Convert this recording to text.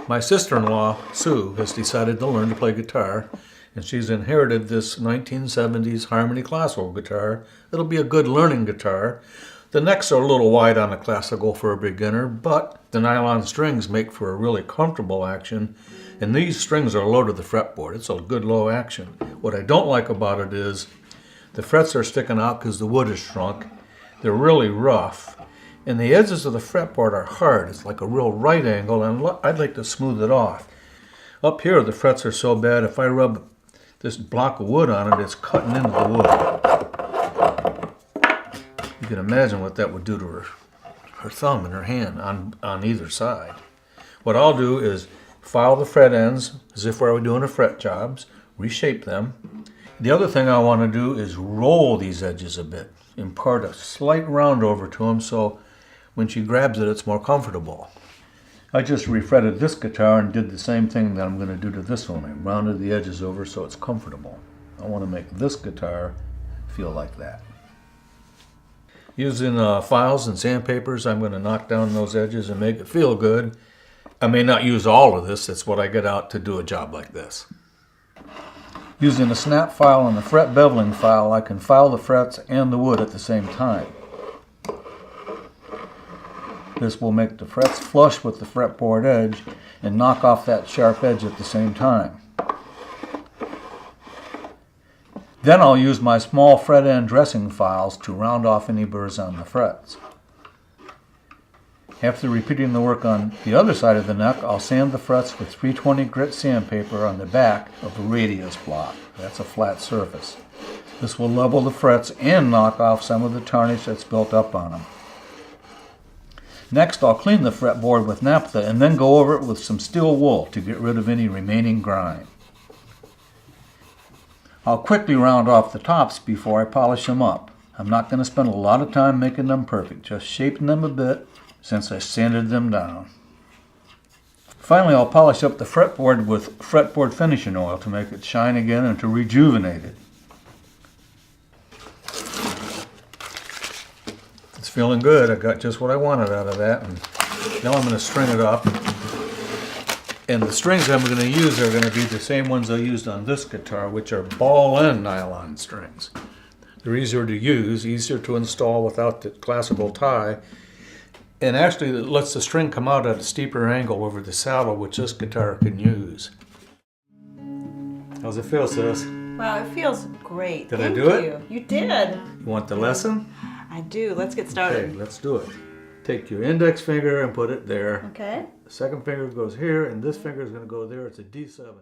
My sister-in-law, Sue, has decided to learn to play guitar, and she's inherited this 1970s Harmony classical guitar. It'll be a good learning guitar. The necks are a little wide on the classical for a beginner, but the nylon strings make for a really comfortable action, and these strings are low to the fretboard. It's a good low action. What I don't like about it is the frets are sticking out because the wood is shrunk. They're really rough. And the edges of the fretboard are hard. It's like a real right angle, and I'd like to smooth it off. Up here, the frets are so bad, if I rub this block of wood on it, it's cutting into the wood. You can imagine what that would do to her thumb and her hand on either side. What I'll do is file the fret ends as if I were doing a fret jobs, reshape them. The other thing I want to do is roll these edges a bit, impart a slight round over to them so when she grabs it, it's more comfortable. I just refretted this guitar and did the same thing that I'm going to do to this one. I rounded the edges over so it's comfortable. I want to make this guitar feel like that. Using files and sandpapers, I'm going to knock down those edges and make it feel good. I may not use all of this. That's what I get out to do a job like this. Using a snap file and a fret beveling file, I can file the frets and the wood at the same time. This will make the frets flush with the fretboard edge and knock off that sharp edge at the same time. Then I'll use my small fret end dressing files to round off any burrs on the frets. After repeating the work on the other side of the neck, I'll sand the frets with 320 grit sandpaper on the back of the radius block. That's a flat surface. This will level the frets and knock off some of the tarnish that's built up on them. Next, I'll clean the fretboard with naphtha and then go over it with some steel wool to get rid of any remaining grime. I'll quickly round off the tops before I polish them up. I'm not going to spend a lot of time making them perfect, just shaping them a bit since I sanded them down. Finally, I'll polish up the fretboard with fretboard finishing oil to make it shine again and to rejuvenate it. It's feeling good. I got just what I wanted out of that, and now I'm going to string it up. And the strings I'm going to use are going to be the same ones I used on this guitar, which are ball-end nylon strings. They're easier to use, easier to install without the classical tie, and actually it lets the string come out at a steeper angle over the saddle, which this guitar can use. How's it feel, sis? Wow, it feels great. Did I do it? You did. You want the lesson? I do. Let's get started. Okay, let's do it. Take your index finger and put it there. Okay. The second finger goes here, and this finger is going to go there. It's a D7.